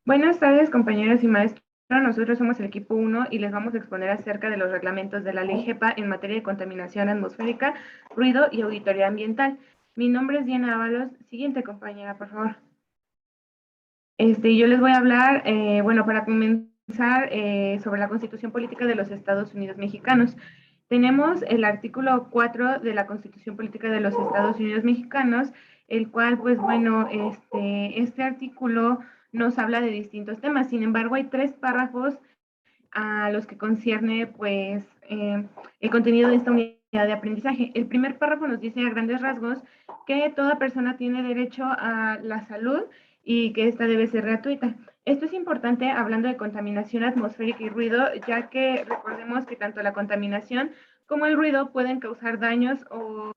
Buenas tardes, compañeros y maestros. Nosotros somos el equipo 1 y les vamos a exponer acerca de los reglamentos de la Ley GEPA en materia de contaminación atmosférica, ruido y auditoría ambiental. Mi nombre es Diana Ábalos. Siguiente, compañera, por favor. Yo les voy a hablar, para comenzar, sobre la Constitución Política de los Estados Unidos Mexicanos. Tenemos el artículo 4 de la Constitución Política de los Estados Unidos Mexicanos, el cual, este artículo nos habla de distintos temas. Sin embargo, hay 3 párrafos a los que concierne, el contenido de esta unidad de aprendizaje. El primer párrafo nos dice a grandes rasgos que toda persona tiene derecho a la salud y que esta debe ser gratuita. Esto es importante hablando de contaminación atmosférica y ruido, ya que recordemos que tanto la contaminación como el ruido pueden causar daños o,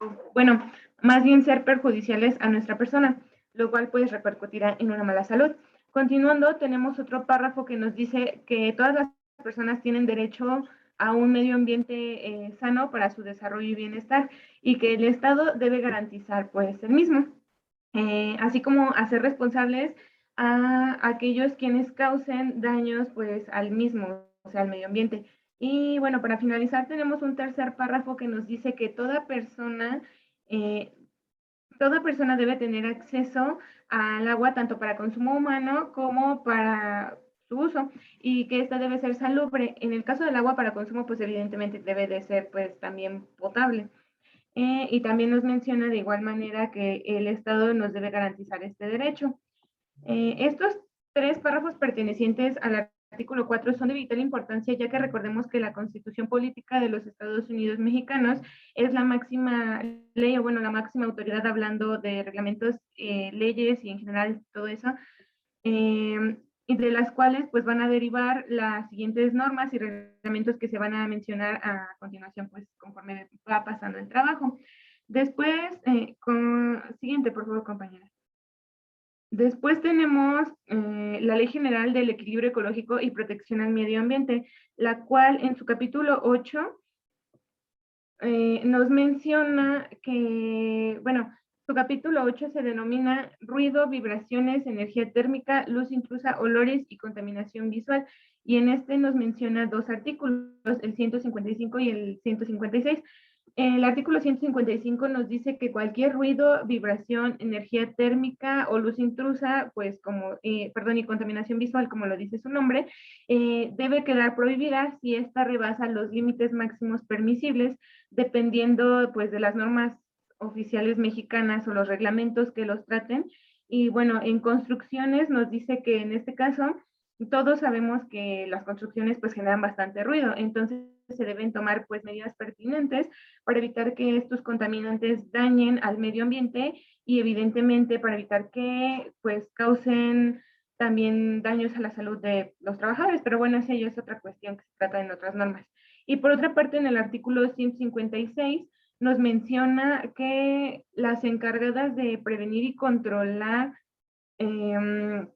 más bien ser perjudiciales a nuestra persona, lo cual pues repercutirá en una mala salud. Continuando, tenemos otro párrafo que nos dice que todas las personas tienen derecho a un medio ambiente sano para su desarrollo y bienestar y que el Estado debe garantizar pues el mismo, así como hacer responsables a aquellos quienes causen daños pues al mismo, o sea, al medio ambiente. Y bueno, para finalizar tenemos un tercer párrafo que nos dice que eh, toda persona debe tener acceso al agua tanto para consumo humano como para su uso y que esta debe ser salubre. En el caso del agua para consumo, pues evidentemente debe de ser pues también potable. Y también nos menciona de igual manera que el Estado nos debe garantizar este derecho. Estos 3 párrafos pertenecientes al artículo 4 son de vital importancia, ya que recordemos que la Constitución Política de los Estados Unidos Mexicanos es la máxima ley, o bueno, la máxima autoridad hablando de reglamentos, leyes y en general todo eso, y de las cuales pues van a derivar las siguientes normas y reglamentos que se van a mencionar a continuación, pues conforme va pasando el trabajo. Después, siguiente, por favor, compañera. Después tenemos la Ley General del Equilibrio Ecológico y Protección al Medio Ambiente, la cual en su capítulo 8 nos menciona que, bueno, su capítulo 8 se denomina ruido, vibraciones, energía térmica, luz intrusa, olores y contaminación visual. Y en este nos menciona 2 artículos, el 155 y el 156. El artículo 155 nos dice que cualquier ruido, vibración, energía térmica o luz intrusa, y contaminación visual, como lo dice su nombre, debe quedar prohibida si esta rebasa los límites máximos permisibles, dependiendo pues de las normas oficiales mexicanas o los reglamentos que los traten. Y bueno, en construcciones nos dice que en este caso todos sabemos que las construcciones pues generan bastante ruido, entonces se deben tomar pues medidas pertinentes para evitar que estos contaminantes dañen al medio ambiente y evidentemente para evitar que pues causen también daños a la salud de los trabajadores, pero bueno, esa ya es otra cuestión que se trata en otras normas. Y por otra parte, en el artículo 156 nos menciona que las encargadas de prevenir y controlar eh,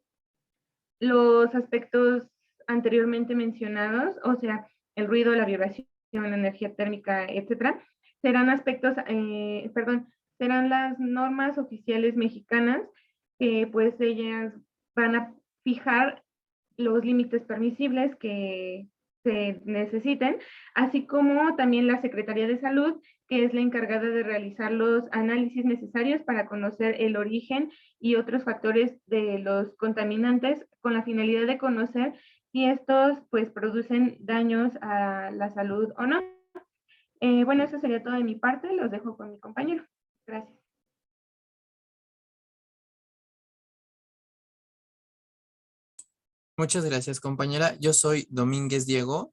los aspectos anteriormente mencionados, o sea, el ruido, la vibración, la energía térmica, etcétera, serán serán las normas oficiales mexicanas que pues ellas van a fijar los límites permisibles que se necesiten, así como también la Secretaría de Salud, que es la encargada de realizar los análisis necesarios para conocer el origen y otros factores de los contaminantes con la finalidad de conocer si estos pues producen daños a la salud o no. Bueno, eso sería todo de mi parte, los dejo con mi compañero. Gracias. Muchas gracias, compañera. Yo soy Domínguez Diego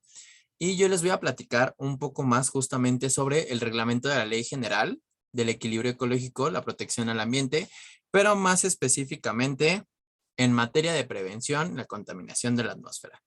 y yo les voy a platicar un poco más justamente sobre el reglamento de la Ley General del Equilibrio Ecológico, la protección al ambiente, pero más específicamente en materia de prevención, la contaminación de la atmósfera.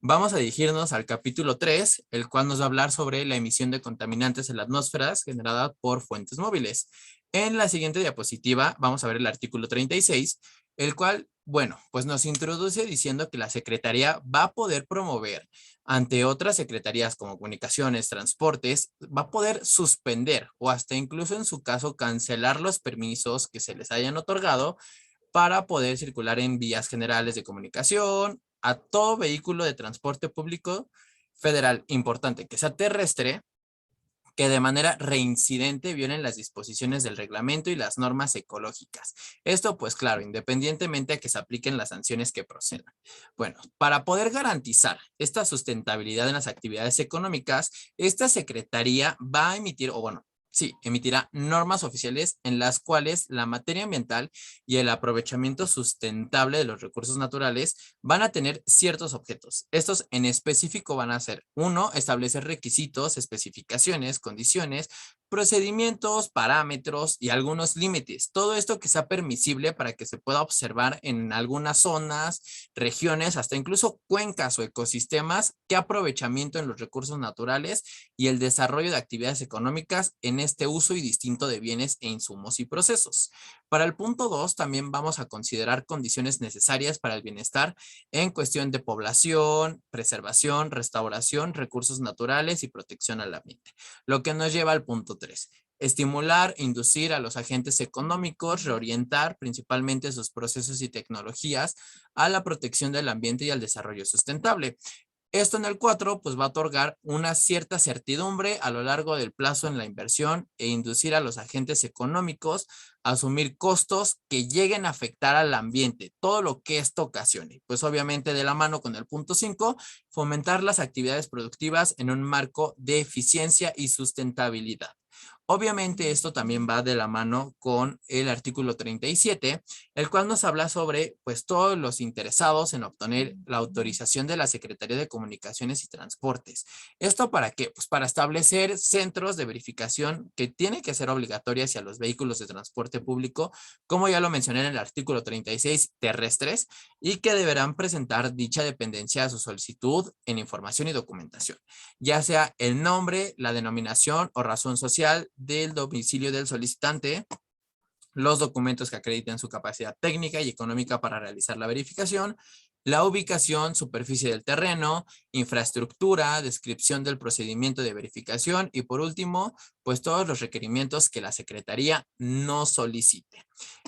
Vamos a dirigirnos al capítulo 3, el cual nos va a hablar sobre la emisión de contaminantes en la atmósfera generada por fuentes móviles. En la siguiente diapositiva vamos a ver el artículo 36, el cual, bueno, pues nos introduce diciendo que la Secretaría va a poder promover ante otras secretarías como comunicaciones, transportes, va a poder suspender o hasta incluso en su caso cancelar los permisos que se les hayan otorgado para poder circular en vías generales de comunicación, a todo vehículo de transporte público federal importante que sea terrestre, que de manera reincidente violen las disposiciones del reglamento y las normas ecológicas. Esto, pues claro, independientemente a que se apliquen las sanciones que procedan. Bueno, para poder garantizar esta sustentabilidad en las actividades económicas, esta secretaría va a emitir, o bueno, sí, emitirá normas oficiales en las cuales la materia ambiental y el aprovechamiento sustentable de los recursos naturales van a tener ciertos objetos. Estos en específico van a ser, uno, establecer requisitos, especificaciones, condiciones, procedimientos, parámetros y algunos límites. Todo esto que sea permisible para que se pueda observar en algunas zonas, regiones, hasta incluso cuencas o ecosistemas, qué aprovechamiento en los recursos naturales y el desarrollo de actividades económicas en este uso y distinto de bienes e insumos y procesos. Para el punto 2, también vamos a considerar condiciones necesarias para el bienestar en cuestión de población, preservación, restauración, recursos naturales y protección al ambiente. Lo que nos lleva al punto 3. Estimular, inducir a los agentes económicos, reorientar principalmente sus procesos y tecnologías a la protección del ambiente y al desarrollo sustentable. Esto en el 4, pues va a otorgar una cierta certidumbre a lo largo del plazo en la inversión e inducir a los agentes económicos a asumir costos que lleguen a afectar al ambiente, todo lo que esto ocasione. Pues obviamente de la mano con el punto 5, fomentar las actividades productivas en un marco de eficiencia y sustentabilidad. Obviamente esto también va de la mano con el artículo 37, el cual nos habla sobre pues todos los interesados en obtener la autorización de la Secretaría de Comunicaciones y Transportes. ¿Esto para qué? Pues para establecer centros de verificación que tienen que ser obligatorias hacia los vehículos de transporte público, como ya lo mencioné en el artículo 36, terrestres, y que deberán presentar dicha dependencia a su solicitud en información y documentación, ya sea el nombre, la denominación o razón social del domicilio del solicitante, los documentos que acrediten su capacidad técnica y económica para realizar la verificación, la ubicación, superficie del terreno, infraestructura, descripción del procedimiento de verificación y por último, pues todos los requerimientos que la Secretaría no solicite.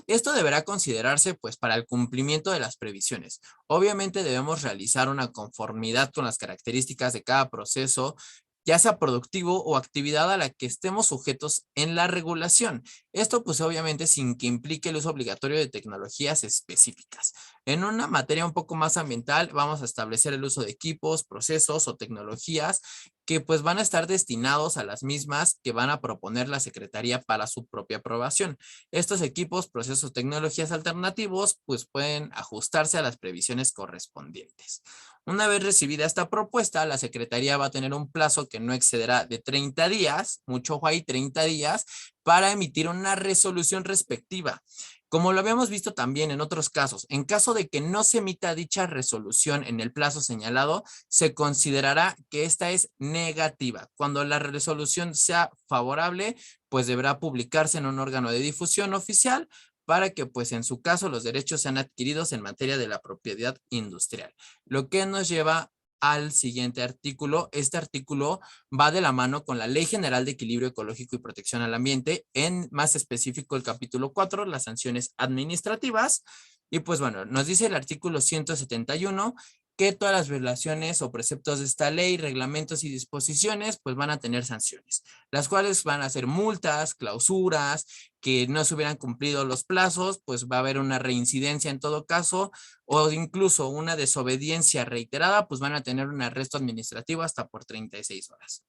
Esto deberá considerarse pues para el cumplimiento de las previsiones. Obviamente debemos realizar una conformidad con las características de cada proceso, ya sea productivo o actividad a la que estemos sujetos en la regulación. Esto pues obviamente sin que implique el uso obligatorio de tecnologías específicas. En una materia un poco más ambiental vamos a establecer el uso de equipos, procesos o tecnologías que pues van a estar destinados a las mismas que van a proponer la Secretaría para su propia aprobación. Estos equipos, procesos, tecnologías alternativos pues pueden ajustarse a las previsiones correspondientes. Una vez recibida esta propuesta, la Secretaría va a tener un plazo que no excederá de 30 días, mucho ojo ahí, 30 días, para emitir una resolución respectiva. Como lo habíamos visto también en otros casos, en caso de que no se emita dicha resolución en el plazo señalado, se considerará que esta es negativa. Cuando la resolución sea favorable, pues deberá publicarse en un órgano de difusión oficial para que pues en su caso los derechos sean adquiridos en materia de la propiedad industrial. Lo que nos lleva al siguiente artículo. Este artículo va de la mano con la Ley General de Equilibrio Ecológico y Protección al Ambiente, en más específico el capítulo 4, las sanciones administrativas. Y pues bueno, nos dice el artículo 171 que todas las violaciones o preceptos de esta ley, reglamentos y disposiciones, pues van a tener sanciones, las cuales van a ser multas, clausuras, que no se hubieran cumplido los plazos, pues va a haber una reincidencia en todo caso, o incluso una desobediencia reiterada, pues van a tener un arresto administrativo hasta por 36 horas.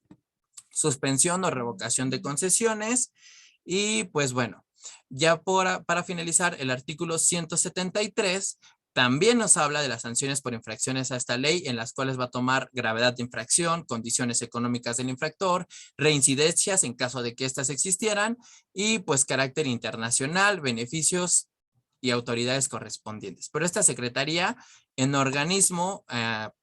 Suspensión o revocación de concesiones y pues bueno, ya para finalizar el artículo 173 también nos habla de las sanciones por infracciones a esta ley, en las cuales va a tomar gravedad de infracción, condiciones económicas del infractor, reincidencias en caso de que éstas existieran y pues carácter internacional, beneficios y autoridades correspondientes. Pero esta secretaría en organismo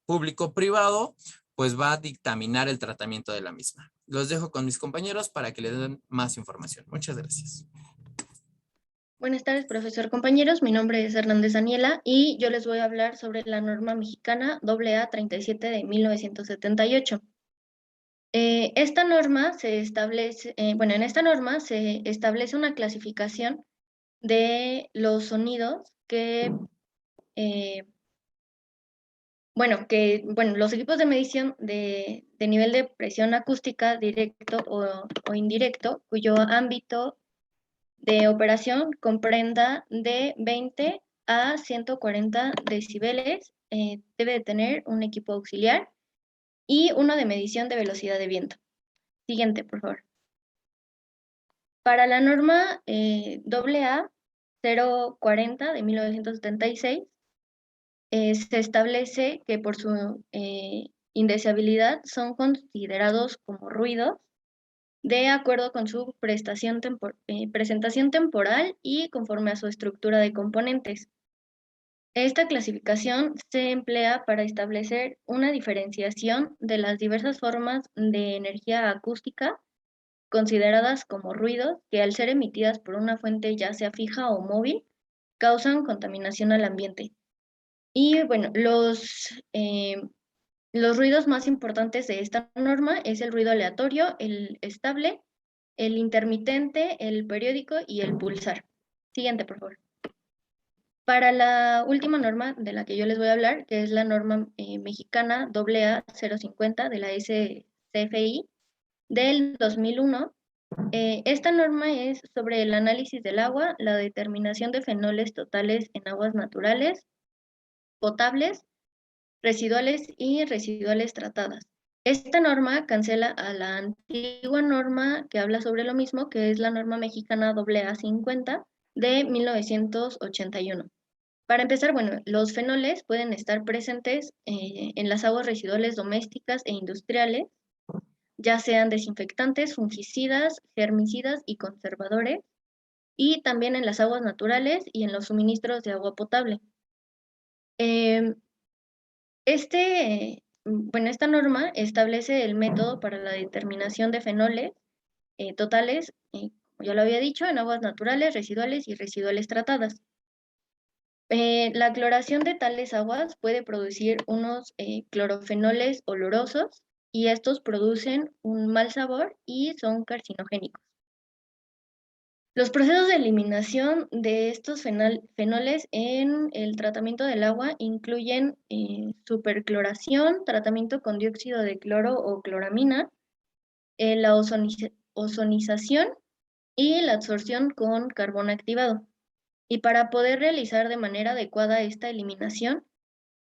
público-privado pues va a dictaminar el tratamiento de la misma. Los dejo con mis compañeros para que le den más información. Muchas gracias. Buenas tardes, profesor, compañeros. Mi nombre es Hernández Daniela y yo les voy a hablar sobre la norma mexicana AA 37 de 1978. Esta norma se establece, en esta norma se establece una clasificación de los sonidos que, los equipos de medición de nivel de presión acústica directo o indirecto, cuyo ámbito de operación comprenda de 20 a 140 decibeles, debe de tener un equipo auxiliar y uno de medición de velocidad de viento. Siguiente, por favor. Para la norma AA 040 de 1976, se establece que por su indeseabilidad son considerados como ruidos de acuerdo con su presentación temporal y conforme a su estructura de componentes. Esta clasificación se emplea para establecer una diferenciación de las diversas formas de energía acústica consideradas como ruidos que, al ser emitidas por una fuente ya sea fija o móvil, causan contaminación al ambiente. Y bueno, los ruidos más importantes de esta norma es el ruido aleatorio, el estable, el intermitente, el periódico y el pulsar. Siguiente, por favor. Para la última norma de la que yo les voy a hablar, que es la norma mexicana AA 050 de la SCFI del 2001, esta norma es sobre el análisis del agua, la determinación de fenoles totales en aguas naturales, potables, residuales y residuales tratadas. Esta norma cancela a la antigua norma que habla sobre lo mismo, que es la norma mexicana AA 50 de 1981. Para empezar, bueno, los fenoles pueden estar presentes en las aguas residuales domésticas e industriales, ya sean desinfectantes, fungicidas, germicidas y conservadores, y también en las aguas naturales y en los suministros de agua potable. Esta norma establece el método para la determinación de fenoles totales, como ya lo había dicho, en aguas naturales, residuales y residuales tratadas. La cloración de tales aguas puede producir unos clorofenoles olorosos, y estos producen un mal sabor y son carcinogénicos. Los procesos de eliminación de estos fenoles en el tratamiento del agua incluyen supercloración, tratamiento con dióxido de cloro o cloramina, la ozonización y la absorción con carbón activado. Y para poder realizar de manera adecuada esta eliminación,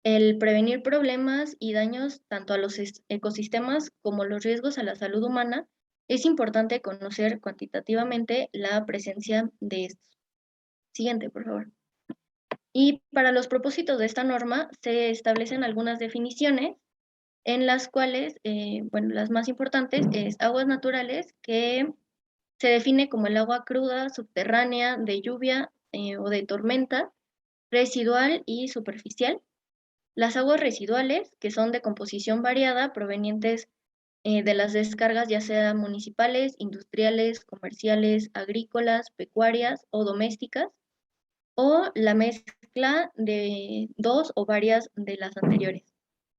el prevenir problemas y daños tanto a los ecosistemas como los riesgos a la salud humana, es importante conocer cuantitativamente la presencia de estos. Siguiente, por favor. Y para los propósitos de esta norma se establecen algunas definiciones en las cuales, las más importantes es aguas naturales, que se define como el agua cruda, subterránea, de lluvia o de tormenta, residual y superficial. Las aguas residuales, que son de composición variada, provenientes de las descargas ya sea municipales, industriales, comerciales, agrícolas, pecuarias o domésticas, o la mezcla de dos o varias de las anteriores.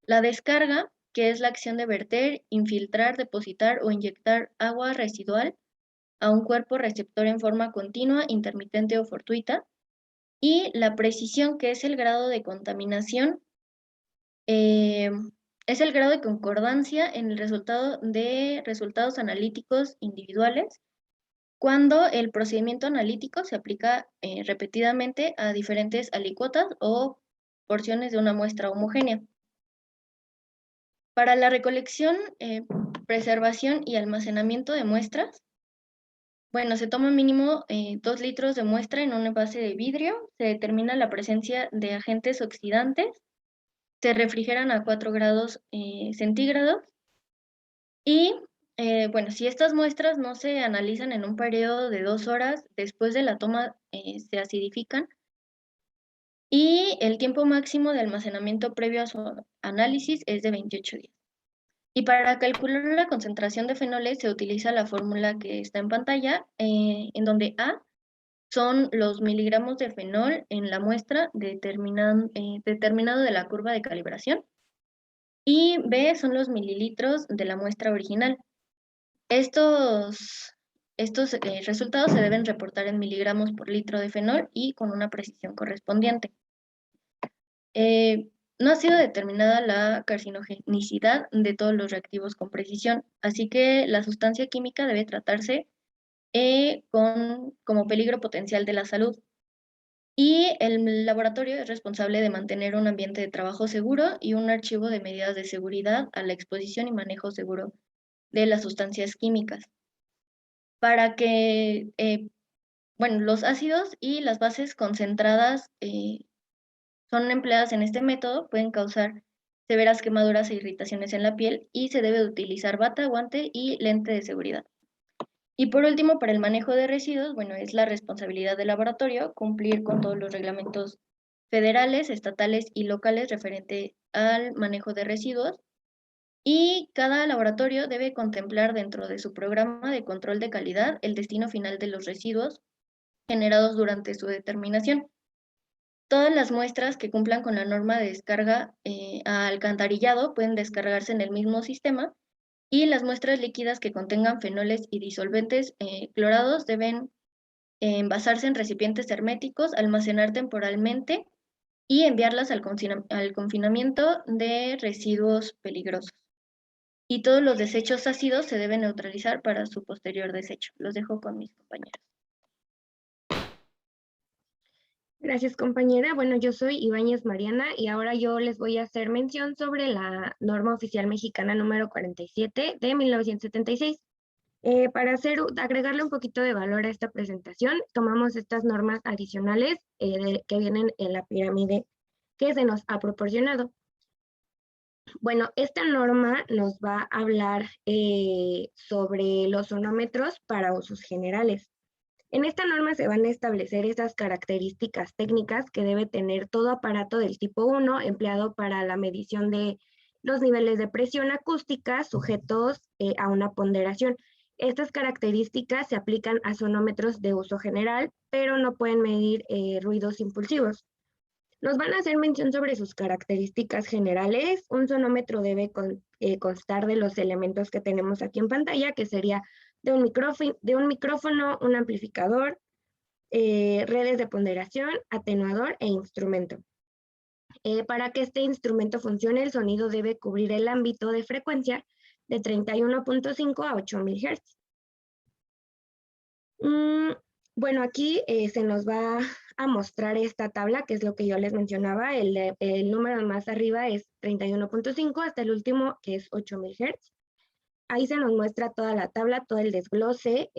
La descarga, que es la acción de verter, infiltrar, depositar o inyectar agua residual a un cuerpo receptor en forma continua, intermitente o fortuita. Y la precisión, que es el grado de contaminación, es el grado de concordancia en el resultado de resultados analíticos individuales cuando el procedimiento analítico se aplica repetidamente a diferentes alícuotas o porciones de una muestra homogénea. Para la recolección, preservación y almacenamiento de muestras, se toma mínimo 2 litros de muestra en un envase de vidrio, se determina la presencia de agentes oxidantes, se refrigeran a 4 grados centígrados y, si estas muestras no se analizan en un periodo de 2 horas después de la toma, se acidifican, y el tiempo máximo de almacenamiento previo a su análisis es de 28 días. Y para calcular la concentración de fenoles se utiliza la fórmula que está en pantalla, en donde A son los miligramos de fenol en la muestra determinado de la curva de calibración, y B son los mililitros de la muestra original. Estos Estos resultados se deben reportar en miligramos por litro de fenol y con una precisión correspondiente. No ha sido determinada la carcinogenicidad de todos los reactivos con precisión, así que la sustancia química debe tratarse como peligro potencial de la salud. Y el laboratorio es responsable de mantener un ambiente de trabajo seguro y un archivo de medidas de seguridad a la exposición y manejo seguro de las sustancias químicas. Para que, los ácidos y las bases concentradas son empleadas en este método, pueden causar severas quemaduras e irritaciones en la piel y se debe utilizar bata, guante y lente de seguridad. Y por último, para el manejo de residuos, es la responsabilidad del laboratorio cumplir con todos los reglamentos federales, estatales y locales referente al manejo de residuos. Y cada laboratorio debe contemplar dentro de su programa de control de calidad el destino final de los residuos generados durante su determinación. Todas las muestras que cumplan con la norma de descarga a alcantarillado pueden descargarse en el mismo sistema, y las muestras líquidas que contengan fenoles y disolventes clorados deben envasarse en recipientes herméticos, almacenar temporalmente y enviarlas al confinamiento de residuos peligrosos. Y todos los desechos ácidos se deben neutralizar para su posterior desecho. Los dejo con mis compañeros. Gracias, compañera. Bueno, yo soy Ibáñez Mariana y ahora yo les voy a hacer mención sobre la norma oficial mexicana número 47 de 1976. Para agregarle un poquito de valor a esta presentación, tomamos estas normas adicionales que vienen en la pirámide que se nos ha proporcionado. Bueno, esta norma nos va a hablar sobre los sonómetros para usos generales. En esta norma se van a establecer esas características técnicas que debe tener todo aparato del tipo 1 empleado para la medición de los niveles de presión acústica sujetos a una ponderación. Estas características se aplican a sonómetros de uso general, pero no pueden medir ruidos impulsivos. Nos van a hacer mención sobre sus características generales. Un sonómetro debe constar de los elementos que tenemos aquí en pantalla, que sería de un micrófono, un amplificador, redes de ponderación, atenuador e instrumento. Para que este instrumento funcione, el sonido debe cubrir el ámbito de frecuencia de 31.5 a 8000 Hz. Bueno, aquí se nos va a mostrar esta tabla, que es lo que yo les mencionaba. El número más arriba es 31.5 hasta el último, que es 8000 Hz. Ahí se nos muestra toda la tabla, todo el desglose,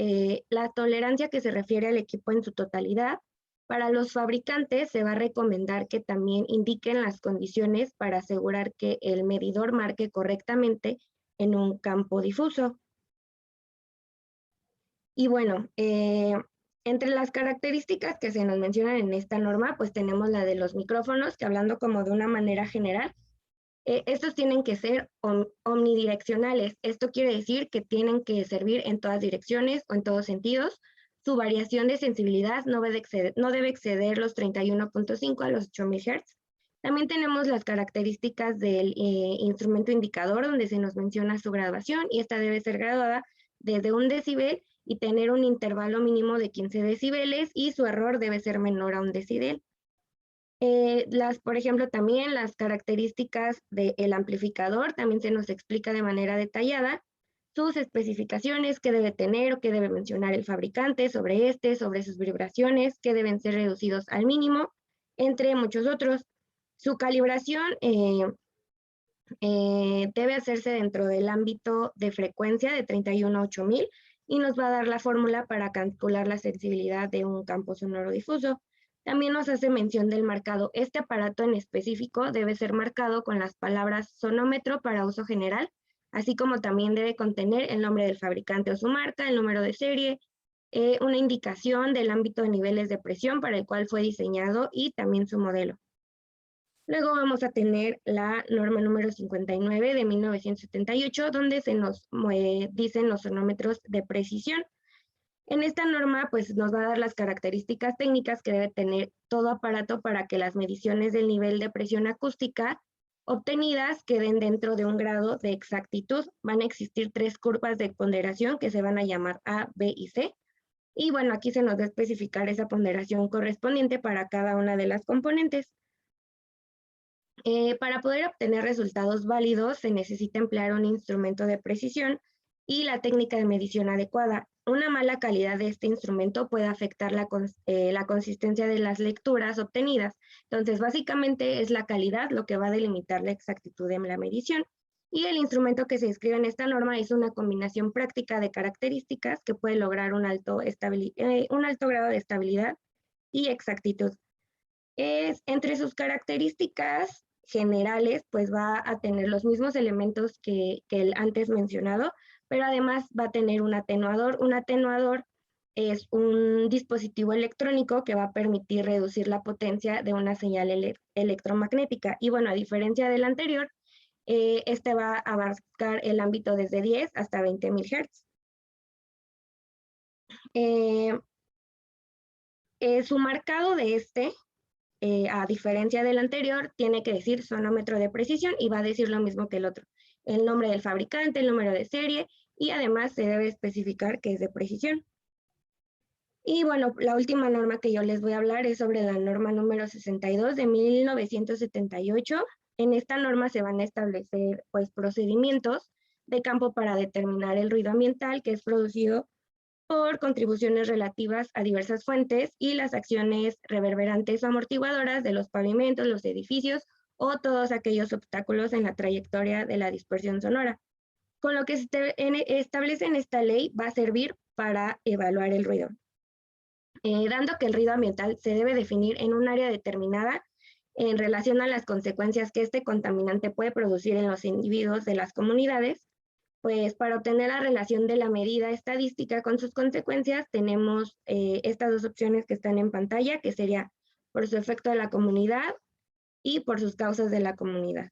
la tolerancia que se refiere al equipo en su totalidad. Para los fabricantes se va a recomendar que también indiquen las condiciones para asegurar que el medidor marque correctamente en un campo difuso. Y bueno, entre las características que se nos mencionan en esta norma, pues tenemos la de los micrófonos, que hablando como de una manera general, estos tienen que ser omnidireccionales. Esto quiere decir que tienen que servir en todas direcciones o en todos sentidos. Su variación de sensibilidad no debe exceder los 31.5 a los 8000 Hz. También tenemos las características del instrumento indicador, donde se nos menciona su graduación, y esta debe ser graduada desde 1 decibel y tener un intervalo mínimo de 15 decibeles, y su error debe ser menor a 1 decibel. Por ejemplo, también las características del amplificador también se nos explica de manera detallada, sus especificaciones, qué debe tener o qué debe mencionar el fabricante sobre sus vibraciones, que deben ser reducidos al mínimo, entre muchos otros. Su calibración debe hacerse dentro del ámbito de frecuencia de 31 a 8000 y nos va a dar la fórmula para calcular la sensibilidad de un campo sonoro difuso. También nos hace mención del marcado. Este aparato en específico debe ser marcado con las palabras sonómetro para uso general, así como también debe contener el nombre del fabricante o su marca, el número de serie, una indicación del ámbito de niveles de presión para el cual fue diseñado y también su modelo. Luego vamos a tener la norma número 59 de 1978, donde se nos dicen los sonómetros de precisión. En esta norma, pues nos va a dar las características técnicas que debe tener todo aparato para que las mediciones del nivel de presión acústica obtenidas queden dentro de un grado de exactitud. Van a existir 3 curvas de ponderación que se van a llamar A, B y C. Y bueno, aquí se nos va a especificar esa ponderación correspondiente para cada una de las componentes. Para poder obtener resultados válidos se necesita emplear un instrumento de precisión y la técnica de medición adecuada. Una mala calidad de este instrumento puede afectar la consistencia de las lecturas obtenidas. Entonces, básicamente es la calidad lo que va a delimitar la exactitud de la medición. Y el instrumento que se describe en esta norma es una combinación práctica de características que puede lograr un alto grado de estabilidad y exactitud. Entre sus características generales, pues va a tener los mismos elementos que el antes mencionado, pero además va a tener un atenuador. Un atenuador es un dispositivo electrónico que va a permitir reducir la potencia de una señal electromagnética. Y bueno, a diferencia del anterior, este va a abarcar el ámbito desde 10 hasta 20.000 Hz. Su marcado de este, a diferencia del anterior, tiene que decir sonómetro de precisión y va a decir lo mismo que el otro. El nombre del fabricante, el número de serie y además se debe especificar que es de precisión. Y bueno, la última norma que yo les voy a hablar es sobre la norma número 62 de 1978. En esta norma se van a establecer pues procedimientos de campo para determinar el ruido ambiental que es producido por contribuciones relativas a diversas fuentes y las acciones reverberantes o amortiguadoras de los pavimentos, los edificios o todos aquellos obstáculos en la trayectoria de la dispersión sonora. Con lo que se establece en esta ley va a servir para evaluar el ruido. Dando que el ruido ambiental se debe definir en un área determinada en relación a las consecuencias que este contaminante puede producir en los individuos de las comunidades, pues para obtener la relación de la medida estadística con sus consecuencias tenemos estas dos opciones que están en pantalla, que sería por su efecto de la comunidad y por sus causas de la comunidad.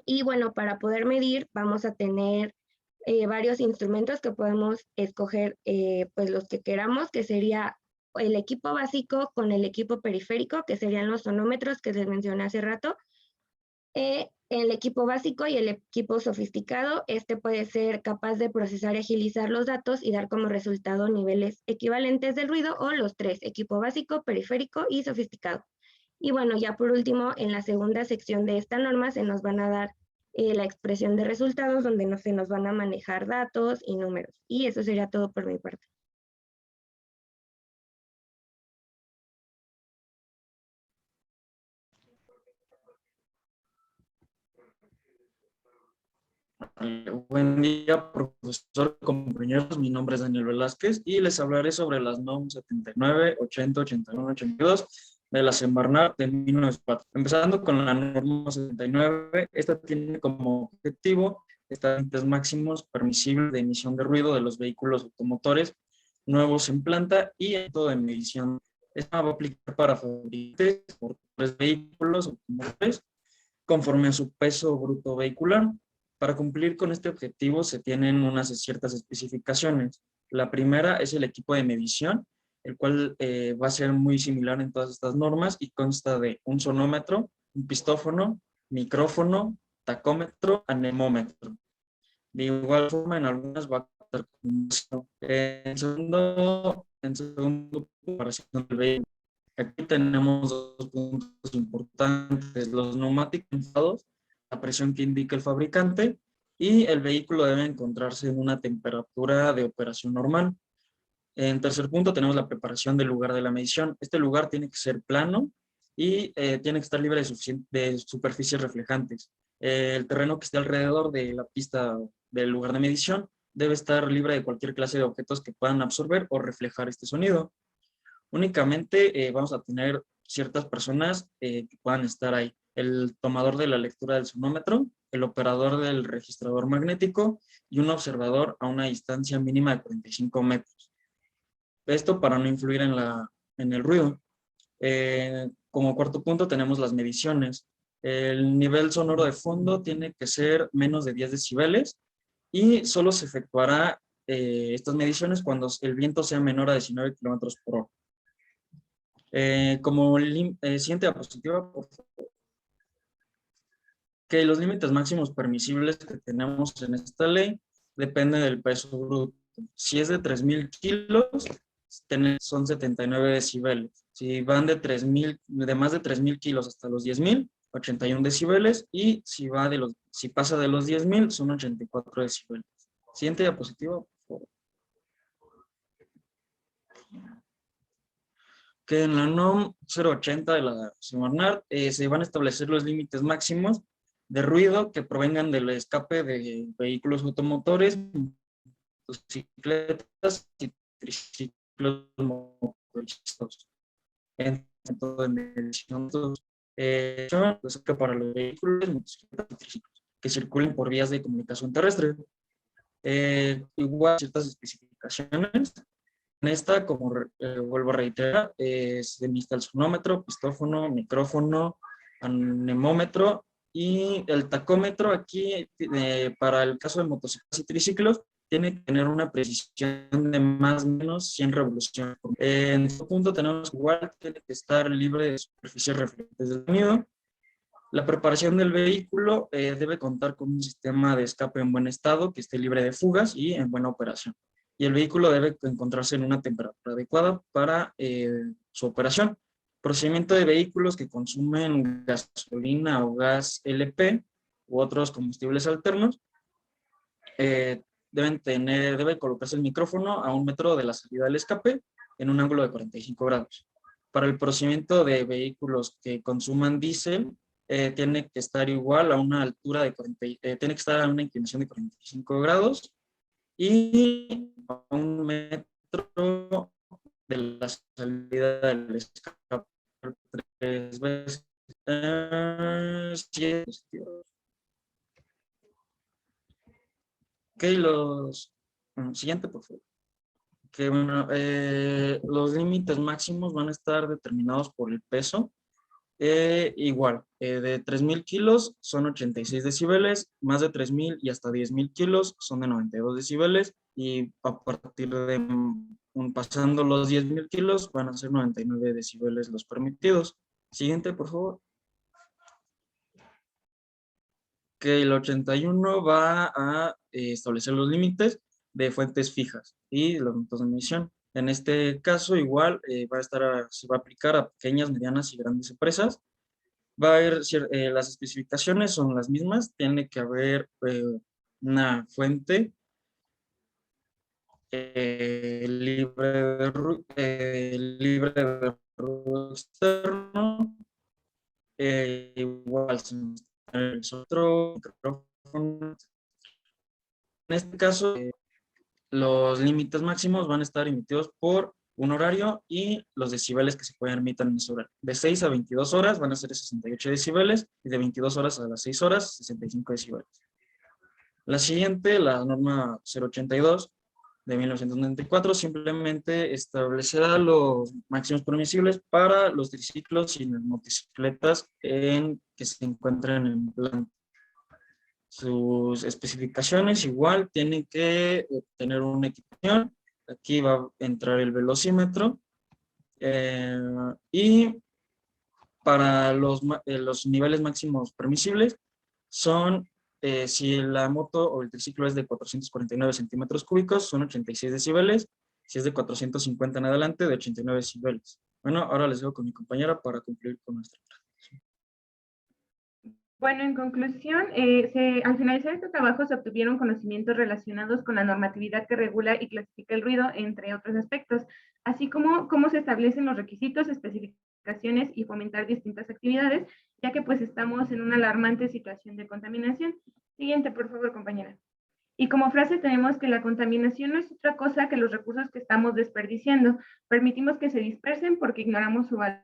Y bueno, para poder medir vamos a tener varios instrumentos que podemos escoger pues los que queramos, que sería el equipo básico con el equipo periférico, que serían los sonómetros que les mencioné hace rato. El equipo básico y el equipo sofisticado, este puede ser capaz de procesar y agilizar los datos y dar como resultado niveles equivalentes del ruido o los tres, equipo básico, periférico y sofisticado. Y bueno, ya por último, en la segunda sección de esta norma se nos van a dar la expresión de resultados donde se nos van a manejar datos y números. Y eso sería todo por mi parte. Buen día, profesor, compañeros. Mi nombre es Daniel Velázquez y les hablaré sobre las normas 79, 80, 81, 82 de la Semarnat de 1904. Empezando con la norma 79, esta tiene como objetivo límites máximos permisibles de emisión de ruido de los vehículos automotores nuevos en planta y en todo de medición. Esta va a aplicar para fabricantes de vehículos automotores conforme a su peso bruto vehicular. Para cumplir con este objetivo se tienen unas ciertas especificaciones. La primera es el equipo de medición, el cual va a ser muy similar en todas estas normas y consta de un sonómetro, un pistófono, micrófono, tacómetro, anemómetro. De igual forma, en algunas va a contar con en segundo preparación del vehículo. Aquí tenemos dos puntos importantes: los neumáticos, la presión que indica el fabricante, y el vehículo debe encontrarse en una temperatura de operación normal. En tercer punto tenemos la preparación del lugar de la medición. Este lugar tiene que ser plano y tiene que estar libre de superficies reflejantes. El terreno que esté alrededor de la pista del lugar de medición debe estar libre de cualquier clase de objetos que puedan absorber o reflejar este sonido. Únicamente vamos a tener ciertas personas que puedan estar ahí: el tomador de la lectura del sonómetro, el operador del registrador magnético y un observador a una distancia mínima de 45 metros. Esto para no influir en el ruido. Como cuarto punto tenemos las mediciones. El nivel sonoro de fondo tiene que ser menos de 10 decibeles y solo se efectuará estas mediciones cuando el viento sea menor a 19 kilómetros por hora. Como siguiente diapositiva, por favor. Que los límites máximos permisibles que tenemos en esta ley dependen del peso bruto. Si es de 3,000 kilos, son 79 decibeles. Si van de más de 3,000 kilos hasta los 10,000, 81 decibeles. Y si pasa de los 10,000, son 84 decibeles. Siguiente diapositiva, por favor. Que en la NOM 080 de la Semarnat se van a establecer los límites máximos de ruido que provengan del escape de vehículos automotores, bicicletas y triciclos motorizados. En tanto de medición, para los vehículos, motocicletas y triciclos que circulen por vías de comunicación terrestre. Igual ciertas especificaciones. En esta, como vuelvo a reiterar, se necesita el sonómetro, pistófono, micrófono, anemómetro y el tacómetro. Aquí, para el caso de motocicletas y triciclos, tiene que tener una precisión de más o menos 100 revoluciones. En este punto tenemos que igual tiene que estar libre de superficies reflectantes del sonido. La preparación del vehículo debe contar con un sistema de escape en buen estado, que esté libre de fugas y en buena operación. Y el vehículo debe encontrarse en una temperatura adecuada para su operación. Procedimiento de vehículos que consumen gasolina o gas LP u otros combustibles alternos. Debe colocarse el micrófono a 1 metro de la salida del escape en un ángulo de 45 grados. Para el procedimiento de vehículos que consuman diésel, tiene que estar igual a una altura de tiene que estar a una inclinación de 45 grados y a 1 metro de la salida del escape 3 veces. Siguiente, por favor. Los límites máximos van a estar determinados por el peso. De 3,000 kilos son 86 decibeles, más de 3,000 y hasta 10,000 kilos son de 92 decibeles, y a partir de pasando los 10,000 kilos van a ser 99 decibeles los permitidos. Siguiente, por favor. Que el 81 va a establecer los límites de fuentes fijas y los métodos de medición. En este caso, igual, se va a aplicar a pequeñas, medianas y grandes empresas. Va a haber, las especificaciones son las mismas. Tiene que haber una fuente libre de ruido externo. Igual, el otro micrófono. En este caso, los límites máximos van a estar emitidos por un horario y los decibeles que se pueden emitir en ese horario. De 6 a 22 horas van a ser 68 decibeles y de 22 horas a las 6 horas, 65 decibeles. La siguiente, la norma 082 de 1994, simplemente establecerá los máximos permisibles para los triciclos y las motocicletas que se encuentran en planta. Sus especificaciones igual tienen que tener una equipación. Aquí va a entrar el velocímetro. Y para los niveles máximos permisibles son, si la moto o el triciclo es de 449 centímetros cúbicos, son 86 decibeles. Si es de 450 en adelante, de 89 decibeles. Bueno, ahora les dejo con mi compañera para concluir con nuestra presentación. Bueno, en conclusión, al finalizar este trabajo se obtuvieron conocimientos relacionados con la normatividad que regula y clasifica el ruido, entre otros aspectos, así como cómo se establecen los requisitos, especificaciones y fomentar distintas actividades, ya que pues estamos en una alarmante situación de contaminación. Siguiente, por favor, compañera. Y como frase tenemos que la contaminación no es otra cosa que los recursos que estamos desperdiciando. Permitimos que se dispersen porque ignoramos su valor.